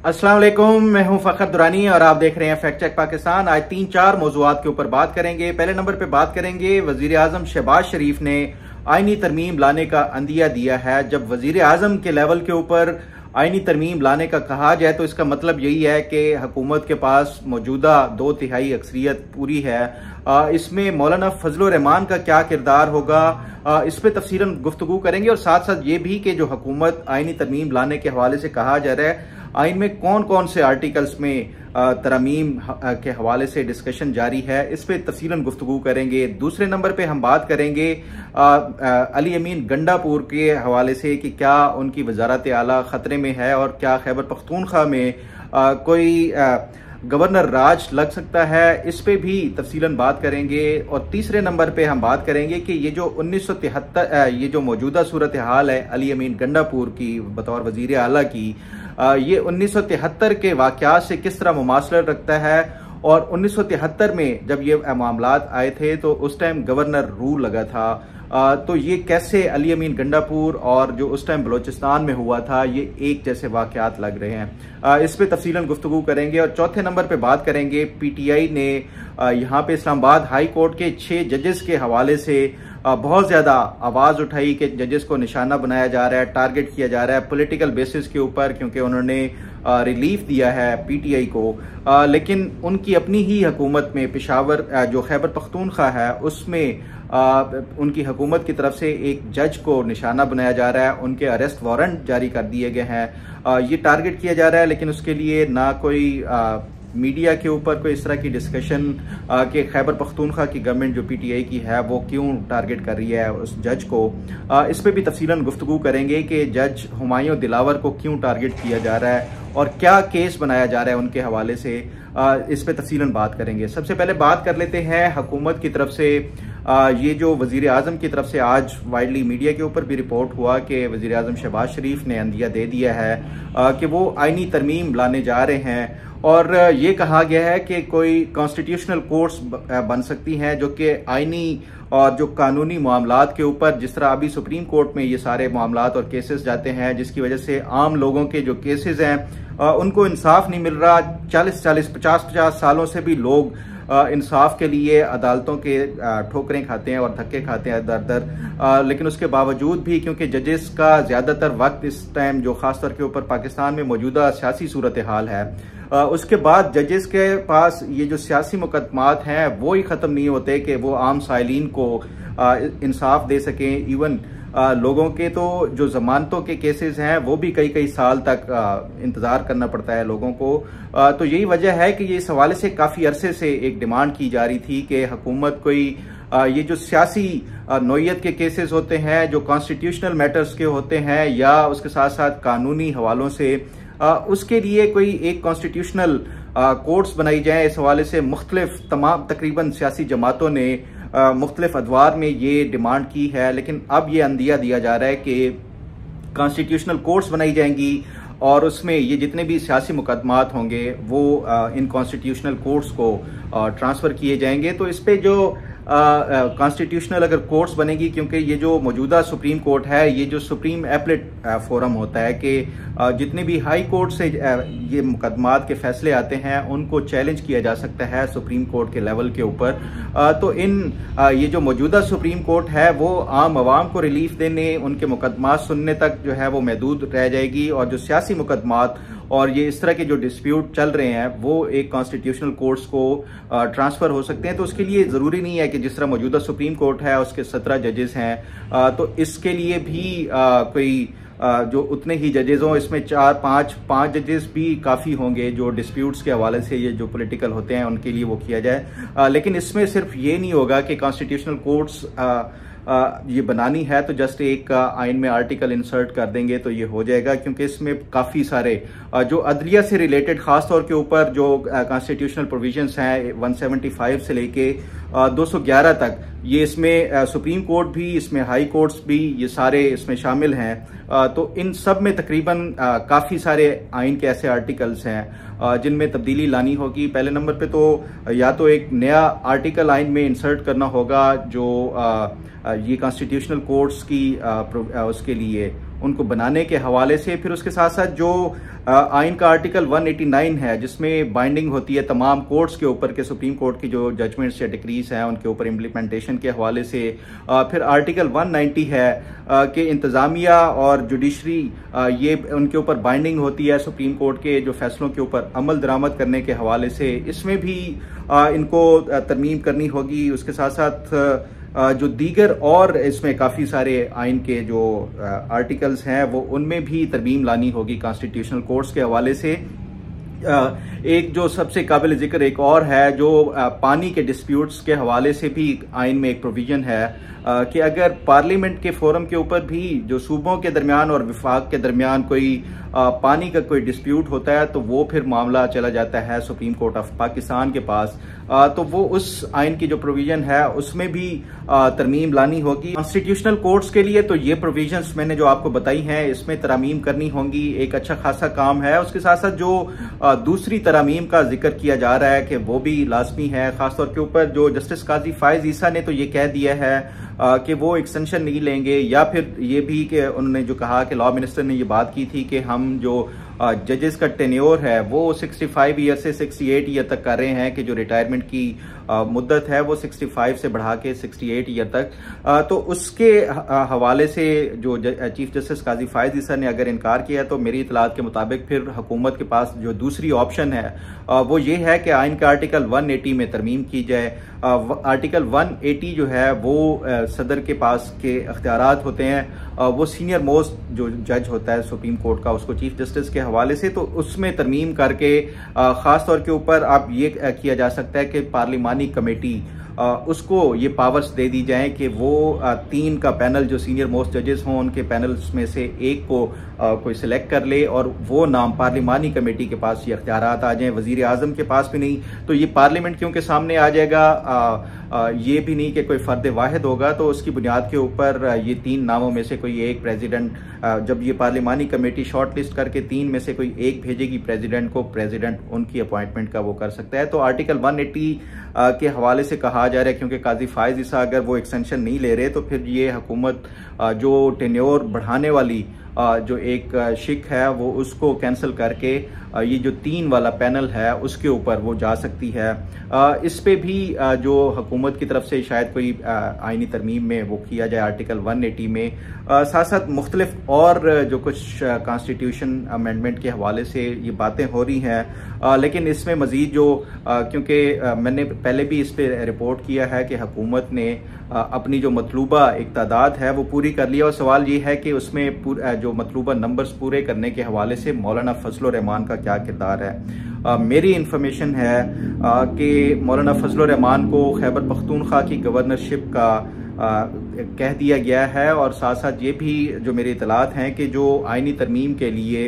अस्सलाम वालेकुम, मैं हूं फखर दुरानी और आप देख रहे हैं फैक्ट चेक पाकिस्तान। आज 3-4 मौज़ूआत के ऊपर बात करेंगे। पहले नंबर पे बात करेंगे, वजीर आजम शहबाज शरीफ ने आईनी तरमीम लाने का अंदिया दिया है। जब वजीर आजम के लेवल के ऊपर आईनी तरमीम लाने का कहा जाए तो इसका मतलब यही है कि हुकूमत के पास मौजूदा 2/3 अक्सरियत पूरी है। इसमें मौलाना फजल रहमान का क्या किरदार होगा, इस पर तफसीलन गुफ्तगू करेंगे। और साथ साथ ये भी कि जो हुकूमत आईनी तरमीम लाने के हवाले से कहा जा रहा है, आइन में कौन कौन से आर्टिकल्स में तरमीम के हवाले से डिस्कशन जारी है, इस पे तफसीलन गुफ्तगू करेंगे। दूसरे नंबर पे हम बात करेंगे अली अमीन गंडापुर के हवाले से कि क्या उनकी वजारत आला खतरे में है और क्या खैबर पख्तूनख्वा में कोई गवर्नर राज लग सकता है, इस पे भी तफसीलन बात करेंगे। और तीसरे नंबर पे हम बात करेंगे कि ये जो 1973 ये जो मौजूदा सूरत हाल है अली अमीन गंडापुर की बतौर वजीर आला की, ये 1973 के वाक़यात से किस तरह मुमासलत रखता है। और 1973 में जब ये मामलात आए थे तो उस टाइम गवर्नर रूल लगा था, तो ये कैसे अली अमीन गंडापुर और जो उस टाइम बलोचिस्तान में हुआ था ये एक जैसे वाक़यात लग रहे हैं, इस पे तफसीलन गुफ्तगू करेंगे। और चौथे नंबर पे बात करेंगे, पीटीआई ने यहाँ पे इस्लामाबाद हाई कोर्ट के 6 जजेस के हवाले से बहुत ज्यादा आवाज उठाई कि जजेस को निशाना बनाया जा रहा है, टारगेट किया जा रहा है पॉलिटिकल बेसिस के ऊपर, क्योंकि उन्होंने रिलीफ दिया है पीटीआई को। लेकिन उनकी अपनी ही हुकूमत में पेशावर जो खैबर पख्तूनख्वा है उसमें उनकी हुकूमत की तरफ से एक जज को निशाना बनाया जा रहा है, उनके अरेस्ट वारंट जारी कर दिए गए हैं। ये टारगेट किया जा रहा है, लेकिन उसके लिए ना कोई मीडिया के ऊपर कोई इस तरह की डिस्कशन कि खैबर पख्तूनख्वा की गवर्नमेंट जो पीटीआई की है वो क्यों टारगेट कर रही है उस जज को, इस पे भी तफसीलन गुफ्तगू करेंगे कि जज हुमायूं दिलावर को क्यों टारगेट किया जा रहा है और क्या केस बनाया जा रहा है उनके हवाले से, इस पे तफसीलन बात करेंगे। सबसे पहले बात कर लेते हैं हुकूमत की तरफ से। ये जो वजीर आजम की तरफ से आज वाइडली मीडिया के ऊपर भी रिपोर्ट हुआ कि वजीर आजम शहबाज शरीफ ने अंदिया दे दिया है कि वो आईनी तरमीम लाने जा रहे हैं। और ये कहा गया है कि कोई कॉन्स्टिट्यूशनल कोर्ट्स बन सकती हैं जो कि आईनी और जो कानूनी मामलात के ऊपर, जिस तरह अभी सुप्रीम कोर्ट में ये सारे मामलात और केसेस जाते हैं जिसकी वजह से आम लोगों के जो केसेस हैं उनको इंसाफ नहीं मिल रहा। 40-40, 50-50 सालों से भी लोग इंसाफ के लिए अदालतों के ठोकरें खाते हैं और धक्के खाते हैं दर दर, लेकिन उसके बावजूद भी क्योंकि जजेस का ज्यादातर वक्त इस टाइम जो खासतौर के ऊपर पाकिस्तान में मौजूदा सियासी सूरत हाल है, उसके बाद जजेस के पास ये जो सियासी मुकदमात हैं वो ही ख़त्म नहीं होते कि वो आम साइलिन को इंसाफ दे सकें। इवन लोगों के तो जो जमानतों के केसेस हैं वो भी कई कई साल तक इंतज़ार करना पड़ता है लोगों को। तो यही वजह है कि ये इस हवाले से काफ़ी अरसे से एक डिमांड की जा रही थी कि हुकूमत कोई ये जो सियासी नौयत के केसेस होते हैं, जो कॉन्स्टिट्यूशनल मैटर्स के होते हैं या उसके साथ साथ कानूनी हवालों से, उसके लिए कोई एक कॉन्स्टिट्यूशनल कोर्ट्स बनाई जाए। इस हवाले से मुख्तलिफ तमाम तकरीबन सियासी जमातों ने मुख्तलिफ अदवार में ये डिमांड की है, लेकिन अब ये अंदिया दिया जा रहा है कि कॉन्स्टिट्यूशनल कोर्ट्स बनाई जाएंगी और उसमें ये जितने भी सियासी मुकदमात होंगे वो इन कॉन्स्टिट्यूशनल कोर्ट्स को ट्रांसफ़र किए जाएंगे। तो इस पे जो कॉन्स्टिट्यूशनल अगर कोर्ट्स बनेगी, क्योंकि ये जो मौजूदा सुप्रीम कोर्ट है ये जो सुप्रीम एपलेट फोरम होता है कि जितने भी हाई कोर्ट से ये मुकदमात के फैसले आते हैं उनको चैलेंज किया जा सकता है सुप्रीम कोर्ट के लेवल के ऊपर। तो ये जो मौजूदा सुप्रीम कोर्ट है वो आम आवाम को रिलीफ देने, उनके मुकदमात सुनने तक जो है वो महदूद रह जाएगी, और जो सियासी मुकदमात और ये इस तरह के जो डिस्प्यूट चल रहे हैं वो एक कॉन्स्टिट्यूशनल कोर्ट्स को ट्रांसफ़र हो सकते हैं। तो उसके लिए ज़रूरी नहीं है कि जिस तरह मौजूदा सुप्रीम कोर्ट है उसके 17 जजेस हैं, तो इसके लिए भी कोई जो उतने ही जजेस हों, इसमें 4-5 जजेस भी काफ़ी होंगे जो डिस्प्यूट्स के हवाले से ये जो पॉलिटिकल होते हैं उनके लिए वो किया जाए। लेकिन इसमें सिर्फ ये नहीं होगा कि कॉन्स्टिट्यूशनल कोर्ट्स ये बनानी है तो जस्ट एक आइन में आर्टिकल इंसर्ट कर देंगे तो ये हो जाएगा, क्योंकि इसमें काफ़ी सारे जो अदलिया से रिलेटेड खासतौर के ऊपर जो कॉन्स्टिट्यूशनल प्रोविजंस हैं 175 से लेके 211 तक, ये इसमें सुप्रीम कोर्ट भी, इसमें हाई कोर्ट्स भी, ये सारे इसमें शामिल हैं। तो इन सब में तकरीबन काफ़ी सारे आइन के ऐसे आर्टिकल्स हैं जिनमें तब्दीली लानी होगी। पहले नंबर पे तो या तो एक नया आर्टिकल आइन में इंसर्ट करना होगा जो ये कॉन्स्टिट्यूशनल कोर्ट्स की उसके लिए उनको बनाने के हवाले से। फिर उसके साथ साथ जो आइन का आर्टिकल 189 है जिसमें बाइंडिंग होती है तमाम कोर्ट्स के ऊपर के सुप्रीम कोर्ट की जो जजमेंट्स या डिक्रीज हैं उनके ऊपर इम्प्लीमेंटेशन के हवाले से। फिर आर्टिकल 190 है कि इंतज़ामिया और जुडिशरी ये उनके ऊपर बाइंडिंग होती है सुप्रीम कोर्ट के जो फैसलों के ऊपर अमल दरामद करने के हवाले से, इसमें भी इनको तरमीम करनी होगी। उसके साथ साथ जो दीगर और इसमें काफ़ी सारे आइन के जो आर्टिकल्स हैं वो उनमें भी तरमीम लानी होगी कॉन्स्टिट्यूशनल कोर्ट्स के हवाले से। एक जो सबसे काबिल जिक्र एक और है जो पानी के डिस्प्यूट्स के हवाले से भी आइन में एक प्रोविजन है कि अगर पार्लियामेंट के फोरम के ऊपर भी जो सूबों के दरमियान और विफाक के दरमियान कोई पानी का कोई डिस्प्यूट होता है तो वो फिर मामला चला जाता है सुप्रीम कोर्ट ऑफ पाकिस्तान के पास। तो वो उस आइन की जो प्रोविजन है उसमें भी तरमीम लानी होगी। कॉन्स्टिट्यूशनल कोर्ट्स के लिए तो ये प्रोविजंस मैंने जो आपको बताई हैं इसमें तरमीम करनी होंगी, एक अच्छा खासा काम है। उसके साथ साथ जो दूसरी तरमीम का जिक्र किया जा रहा है कि वो भी लाजमी है, खासतौर के ऊपर जो जस्टिस काजी फायज ईसा ने तो ये कह दिया है कि वो एक्सटेंशन नहीं लेंगे, या फिर ये भी कि उन्होंने जो कहा कि लॉ मिनिस्टर ने ये बात की थी कि हम जो जजेस का टेन्योर है वो 65 ईयर से 68 ईयर तक कर रहे हैं कि जो रिटायरमेंट की मुद्दत है वो 65 से बढ़ा के 68 ईयर तक। तो उसके हवाले से जो चीफ जस्टिस काजी फायज ईसा ने अगर इनकार किया तो मेरी इतलात के मुताबिक फिर हुकूमत के पास जो दूसरी ऑप्शन है वो ये है कि आइन का आर्टिकल 180 में तरमीम की जाए। आर्टिकल 180 जो है वो सदर के पास के अख्तियारात होते हैं, वो सीनियर मोस्ट जो जज होता है सुप्रीम कोर्ट का उसको चीफ जस्टिस के हवाले से, तो उसमें तरमीम करके खास तौर के ऊपर आप ये किया जा सकता है कि पार्लिमानी कमेटी उसको ये पावर्स दे दी जाएं कि वो 3 का पैनल जो सीनियर मोस्ट जजेस हों उनके पैनल्स में से एक को कोई सिलेक्ट कर ले और वो नाम पार्लिमानी कमेटी के पास ये अख्तियारात आ जाएं, वजीर आजम के पास भी नहीं। तो ये पार्लियामेंट क्योंकि सामने आ जाएगा, ये भी नहीं कि कोई फर्द वाहिद होगा, तो उसकी बुनियाद के ऊपर ये 3 नामों में से कोई एक प्रेसिडेंट, जब ये पार्लिमानी कमेटी शॉर्ट लिस्ट करके 3 में से कोई एक भेजेगी प्रेसिडेंट को, प्रेसिडेंट उनकी अपॉइंटमेंट का वो कर सकता है। तो आर्टिकल 180 के हवाले से कहा जा रहा है क्योंकि काजी फायज ईसा अगर वो एक्सटेंशन नहीं ले रहे तो फिर ये हुकूमत जो टेन्योर बढ़ाने वाली जो एक शिक है वो उसको कैंसिल करके ये जो 3 वाला पैनल है उसके ऊपर वो जा सकती है। इस पे भी जो हुकूमत की तरफ से शायद कोई आईनी तरमीम में वो किया जाए आर्टिकल 180 में। साथ साथ मुख्तलिफ और जो कुछ कॉन्स्टिट्यूशन अमेंडमेंट के हवाले से ये बातें हो रही हैं, लेकिन इसमें मजीद जो क्योंकि मैंने पहले भी इस पे रिपोर्ट किया है कि हुकूमत ने अपनी जो मतलूबा एक तादाद है वो पूरी कर लिया, और सवाल ये है कि उसमें जो मतलूबा नंबर्स पूरे करने के हवाले से मौलाना फजल रहमान का क्या किरदार है। मेरी इंफॉर्मेशन है कि मौलाना फजल रहमान को खैबर पख्तूनख्वा की गवर्नरशिप का कह दिया गया है, और साथ साथ ये भी जो मेरी इतलात हैं कि जो आईनी तरमीम के लिए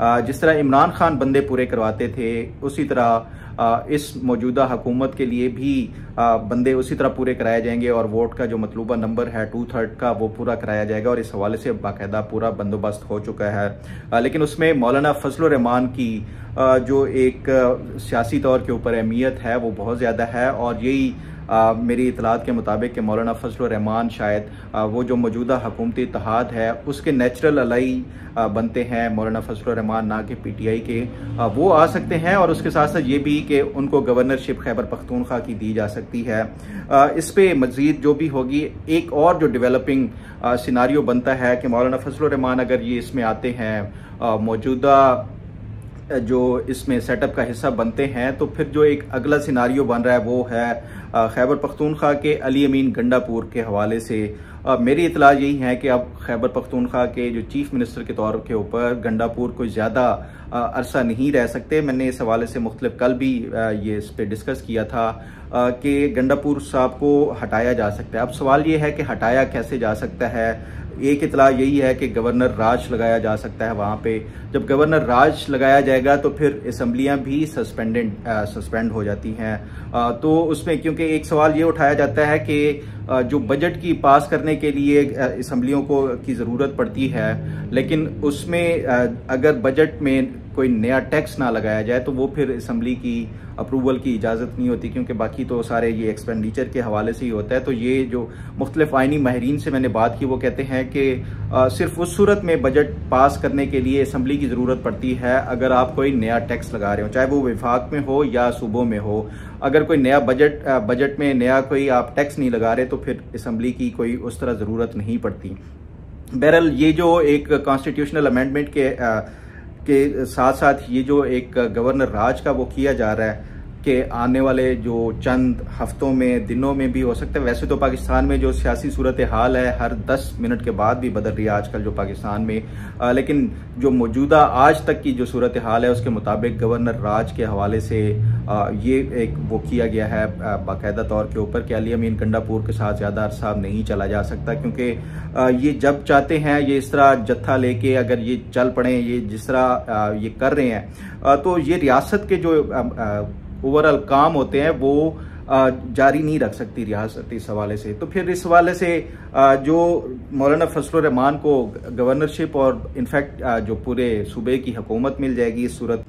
जिस तरह इमरान खान बंदे पूरे करवाते थे उसी तरह इस मौजूदा हुकूमत के लिए भी बंदे उसी तरह पूरे कराए जाएंगे, और वोट का जो मतलूबा नंबर है 2/3 का वो पूरा कराया जाएगा, और इस हवाले से बाकायदा पूरा बंदोबस्त हो चुका है। लेकिन उसमें मौलाना फजल रहमान की जो एक सियासी तौर के ऊपर अहमियत है वो बहुत ज़्यादा है, और यही मेरी इतलात के मुताबिक कि मौलाना फजल रहमान शायद वो जो मौजूदा हुकूमती इत्तेहाद है उसके नेचुरल अलाई बनते हैं मौलाना फजल रहमान, ना कि PTI के, वो आ सकते हैं। और उसके साथ साथ ये भी कि उनको गवर्नरशिप खैबर पख्तूनख्वा की दी जा सकती है। इस पे मजीद जो भी होगी, एक और जो डेवलपिंग सिनारियो बनता है कि मौलाना फजल रहमान अगर ये इसमें आते हैं, मौजूदा जो इसमें सेटअप का हिस्सा बनते हैं, तो फिर जो एक अगला सिनारियो बन रहा है वो है खैबर पख्तूनख्वा के अली अमीन गंडापुर के हवाले से। मेरी इतला यही है कि अब खैबर पख्तूनख्वा के जो चीफ मिनिस्टर के तौर के ऊपर गंडापुर कोई ज़्यादा अरसा नहीं रह सकते। मैंने इस हवाले से मुख्तलिफ कल भी ये इस पर डिस्कस किया था कि गंडापुर साहब को हटाया जा सकता है। अब सवाल ये है कि हटाया कैसे जा सकता है। एक इतला यही है कि गवर्नर राज लगाया जा सकता है वहाँ पे। जब गवर्नर राज लगाया जाएगा तो फिर असम्बलियाँ भी सस्पेंड हो जाती हैं। तो उसमें क्योंकि एक सवाल ये उठाया जाता है कि जो बजट की पास करने के लिए असम्बलियों को की ज़रूरत पड़ती है, लेकिन उसमें अगर बजट में कोई नया टैक्स ना लगाया जाए तो वो फिर असम्बली की अप्रूवल की इजाज़त नहीं होती, क्योंकि बाकी तो सारे ये एक्सपेंडिचर के हवाले से ही होता है। तो ये जो मुख्तलिफ आइनी माहिरीन से मैंने बात की वो कहते हैं कि सिर्फ उस सूरत में बजट पास करने के लिए असम्बली की ज़रूरत पड़ती है अगर आप कोई नया टैक्स लगा रहे हो, चाहे वो विफाक में हो या सूबों में हो। अगर कोई नया बजट में नया कोई आप टैक्स नहीं लगा रहे तो फिर असम्बली की कोई उस तरह ज़रूरत नहीं पड़ती। बहरहाल ये जो एक कॉन्स्टिट्यूशनल अमेंडमेंट के साथ साथ ये जो एक गवर्नर राज का वो किया जा रहा है कि आने वाले जो चंद हफ्तों में दिनों में भी हो सकता है। वैसे तो पाकिस्तान में जो सियासी सूरत हाल है हर 10 मिनट के बाद भी बदल रही है आजकल जो पाकिस्तान में, लेकिन जो मौजूदा आज तक की जो सूरत हाल है उसके मुताबिक गवर्नर राज के हवाले से ये एक वो किया गया है बाकायदा तौर के ऊपर कि अली अमीन गंडापुर के साथ ज़्यादा अरसा नहीं चला जा सकता, क्योंकि ये जब चाहते हैं ये इस तरह जत्था लेके अगर ये चल पड़े, ये जिस तरह ये कर रहे हैं तो ये रियासत के जो ओवरऑल काम होते हैं वो जारी नहीं रख सकती रियासत इस हवाले से। तो फिर इस हवाले से जो मौलाना फजलुर रहमान को गवर्नरशिप और इनफैक्ट जो पूरे सूबे की हुकूमत मिल जाएगी इस सूरत,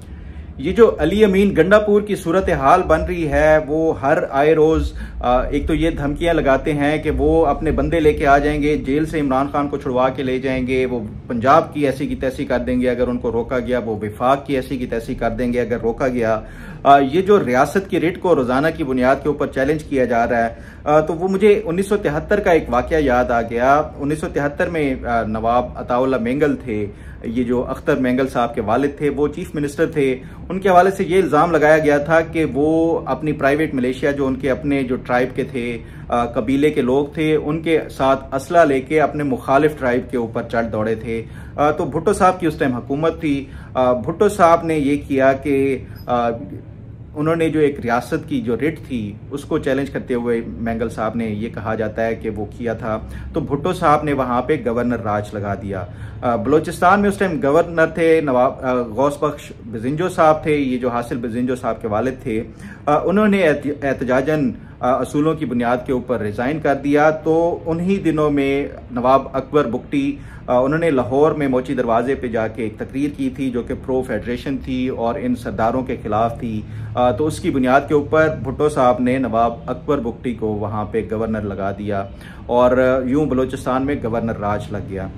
ये जो अली अमीन गंडापुर की सूरत हाल बन रही है वो हर आए रोज एक तो ये धमकियां लगाते हैं कि वो अपने बंदे लेके आ जाएंगे, जेल से इमरान खान को छुड़वा के ले जाएंगे, वो पंजाब की ऐसी की तैसी कर देंगे अगर उनको रोका गया, वो विफाक की ऐसी की तैसी कर देंगे अगर रोका गया। ये जो रियासत की रिट को रोजाना की बुनियाद के ऊपर चैलेंज किया जा रहा है तो वो मुझे 1973 का एक वाकया याद आ गया। 1973 में नवाब अताउल्ला मेंगल थे, ये जो अख्तर मेंगल साहब के वालिद थे वो चीफ मिनिस्टर थे, उनके हवाले से ये इल्ज़ाम लगाया गया था कि वो अपनी प्राइवेट मलेशिया जो उनके अपने जो ट्राइब के थे कबीले के लोग थे उनके साथ असला लेके अपने मुखालिफ ट्राइब के ऊपर चढ़ दौड़े थे। तो भुट्टो साहब की उस टाइम हुकूमत थी। भुट्टो साहब ने ये किया कि उन्होंने जो एक रियासत की जो रिट थी उसको चैलेंज करते हुए मेंगल साहब ने ये कहा जाता है कि वो किया था, तो भुट्टो साहब ने वहाँ पे गवर्नर राज लगा दिया। बलूचिस्तान में उस टाइम गवर्नर थे नवाब गौस बख्श बिजिंजो साहब थे, ये जो हासिल बिजिंजो साहब के वालिद थे। उन्होंने एहतजाजन असूलों की बुनियाद के ऊपर रिजाइन कर दिया। तो उन्हीं दिनों में नवाब अकबर बुगटी उन्होंने लाहौर में मोची दरवाजे पे जाके एक तकरीर की थी जो कि प्रो फेडरेशन थी और इन सरदारों के खिलाफ थी। तो उसकी बुनियाद के ऊपर भुट्टो साहब ने नवाब अकबर बुगटी को वहाँ पे गवर्नर लगा दिया और यूं बलूचिस्तान में गवर्नर राज लग गया।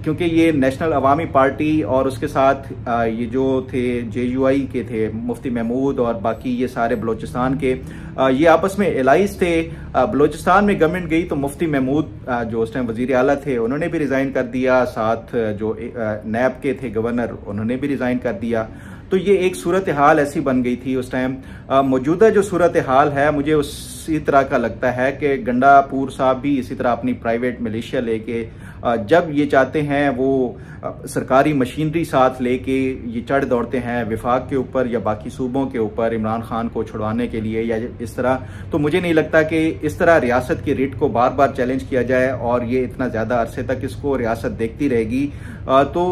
क्योंकि ये नेशनल अवामी पार्टी और उसके साथ ये जो थे JUI के थे मुफ्ती महमूद और बाकी ये सारे बलूचिस्तान के ये आपस में एलाइज थे। बलूचिस्तान में गवर्नमेंट गई तो मुफ्ती महमूद जो उस टाइम वजीर आला थे उन्होंने भी रिजाइन कर दिया, साथ जो नैब के थे गवर्नर उन्होंने भी रिजाइन कर दिया। तो ये एक सूरत हाल ऐसी बन गई थी उस टाइम। मौजूदा जो सूरत हाल है मुझे उसी तरह का लगता है कि गंडापुर साहब भी इसी तरह अपनी प्राइवेट मिलिशिया लेके जब ये चाहते हैं वो सरकारी मशीनरी साथ लेके ये चढ़ दौड़ते हैं विफाक के ऊपर या बाकी सूबों के ऊपर इमरान खान को छुड़वाने के लिए या इस तरह। तो मुझे नहीं लगता कि इस तरह रियासत की रिट को बार बार चैलेंज किया जाए और ये इतना ज़्यादा अरसे तक इसको रियासत देखती रहेगी। तो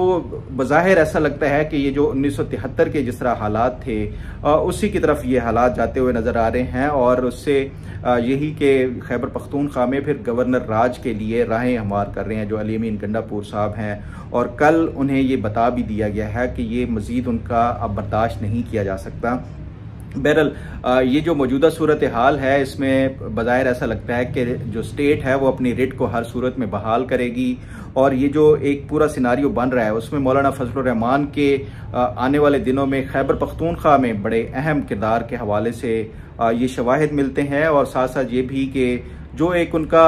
बज़ाहिर ऐसा लगता है कि ये जो 1973 के जिस तरह हालात थे उसी की तरफ ये हालात जाते हुए नज़र आ रहे हैं और उससे यही कि खैबर पख्तूनख्वा में फिर गवर्नर राज के लिए राहें हमवार कर रहे हैं जो अली अमीन गंडापुर साहब हैं। और कल उन्हें ये बता भी दिया गया है कि ये मज़ीद उनका अब बर्दाश्त नहीं किया जा सकता। बहरहाल ये जो मौजूदा सूरत हाल है इसमें बज़ाहिर ऐसा लगता है कि जो स्टेट है वो अपनी रिट को हर सूरत में बहाल करेगी और ये जो एक पूरा सिनारियो बन रहा है उसमें मौलाना फजलुर रहमान के आने वाले दिनों में खैबर पख्तूनख्वा में बड़े अहम किरदार के हवाले से ये शवाहिद मिलते हैं। और साथ साथ ये भी कि जो एक उनका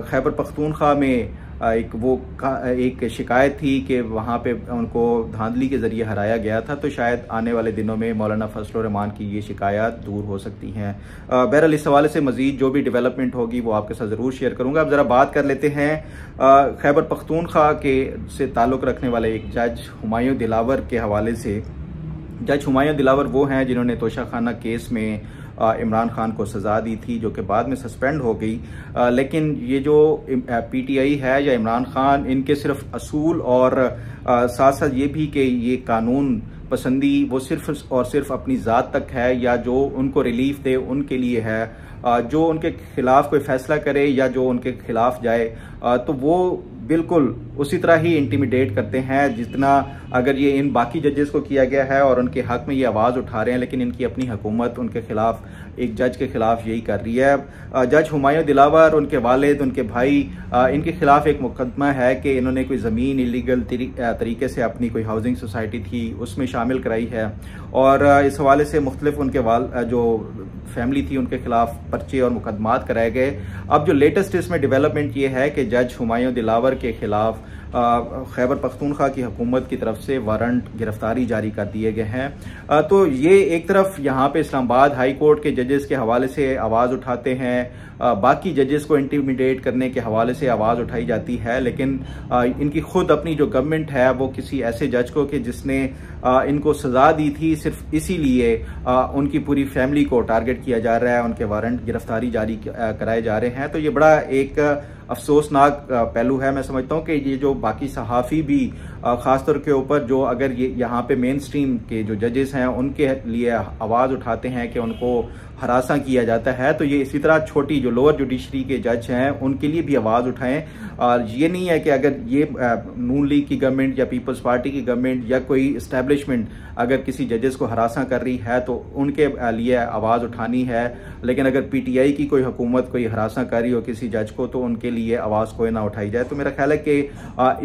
खैबर पख्तूनख्वा में एक शिकायत थी कि वहाँ पे उनको धांधली के जरिए हराया गया था, तो शायद आने वाले दिनों में मौलाना फजलुर रहमान की ये शिकायत दूर हो सकती हैं। बहरहाल इस हवाले से मजीद जो भी डेवलपमेंट होगी वो आपके साथ ज़रूर शेयर करूँगा। अब ज़रा बात कर लेते हैं खैबर पख्तूनख्वा के से ताल्लुक़ रखने वाले एक जज हुमायूं दिलावर के हवाले से। जज हुमायूं दिलावर वो हैं जिन्होंने तोशाखाना केस में इमरान खान को सज़ा दी थी जो कि बाद में सस्पेंड हो गई। लेकिन ये जो PTI है या इमरान खान इनके सिर्फ असूल और साथ साथ ये भी कि ये कानून पसंदी वो सिर्फ और सिर्फ अपनी ज़ात तक है या जो उनको रिलीफ दे उनके लिए है। जो उनके खिलाफ कोई फैसला करे या जो उनके खिलाफ जाए तो वो बिल्कुल उसी तरह ही इंटिमिडेट करते हैं जितना अगर ये इन बाकी जजेस को किया गया है और उनके हक में ये आवाज़ उठा रहे हैं, लेकिन इनकी अपनी हुकूमत उनके खिलाफ, एक जज के खिलाफ यही कर रही है। जज हुमायूं दिलावर, उनके वालिद, उनके भाई, इनके खिलाफ एक मुकदमा है कि इन्होंने कोई ज़मीन इलीगल तरीके से अपनी कोई हाउसिंग सोसाइटी थी उसमें शामिल कराई है, और इस हवाले से मुख्तलिफ उनके जो फैमिली थी उनके खिलाफ पर्चे और मुकदमात कराए गए। अब जो लेटेस्ट इसमें डेवलपमेंट ये है कि जज हुमायूं दिलावर के खिलाफ खैबर पख्तूनख्वा की हुकूमत की तरफ से वारंट गिरफ्तारी जारी कर दिए गए हैं। तो ये एक तरफ यहाँ पे इस्लामाबाद हाई कोर्ट के जजेस के हवाले से आवाज़ उठाते हैं, बाकी जजेस को इंटिमिडेट करने के हवाले से आवाज़ उठाई जाती है, लेकिन इनकी खुद अपनी जो गवर्नमेंट है वो किसी ऐसे जज को कि जिसने इनको सजा दी थी सिर्फ इसीलिए उनकी पूरी फैमिली को टारगेट किया जा रहा है, उनके वारंट गिरफ्तारी जारी कराए जा रहे हैं। तो ये बड़ा एक अफसोसनाक पहलू है। मैं समझता हूँ कि ये जो बाकी सहाफ़ी भी ख़ासतौर के ऊपर जो अगर ये यहाँ पे मेन स्ट्रीम के जो जजेस हैं उनके लिए आवाज़ उठाते हैं कि उनको हरासा किया जाता है, तो ये इसी तरह छोटी जो लोअर जुडिशरी के जज हैं उनके लिए भी आवाज़ उठाएं। और ये नहीं है कि अगर ये नून लीग की गवर्नमेंट या पीपल्स पार्टी की गवर्नमेंट या कोई इस्टेब्लिशमेंट अगर किसी जजेस को हरासा कर रही है तो उनके लिए आवाज़ उठानी है, लेकिन अगर पीटीआई की कोई हुकूमत कोई हरासा कर रही हो किसी जज को तो उनके लिए आवाज़ कोई ना उठाई जाए। तो मेरा ख्याल है कि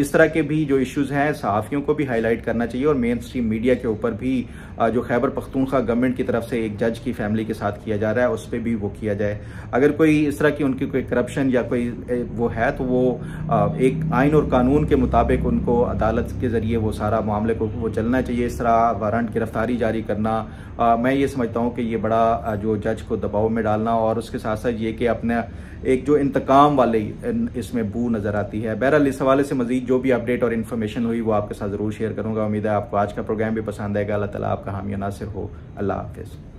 इस तरह के भी जो इश्यूज़ हैं सहाफ़ियों को भी हाईलाइट करना चाहिए और मेन स्ट्रीम मीडिया के ऊपर भी जो खैबर पख्तूनख्वा गवर्नमेंट की तरफ से एक जज की फैमिली के साथ किया जा रहा है उस पर भी वो किया जाए। अगर कोई इस तरह की उनकी कोई करप्शन या कोई वो है तो वो एक आइन और कानून के मुताबिक उनको अदालत के जरिए वो सारा मामले को वो चलना चाहिए। इस तरह वारंट गिरफ्तारी जारी करना मैं ये समझता हूँ कि ये बड़ा जो जज को दबाव में डालना और उसके साथ साथ ये कि अपना एक जो इंतकाम वाली इसमें बू नजर आती है। बहरहाल इस हवाले से मजीद जो भी अपडेट और इन्फॉर्मेशन हुई वो आपके साथ जरूर शेयर करूंगा। उम्मीद है आपको आज का प्रोग्राम भी पसंद आएगा। अल्लाह ताला आपका हामी नासिर हो। अल्लाह हाफिज़।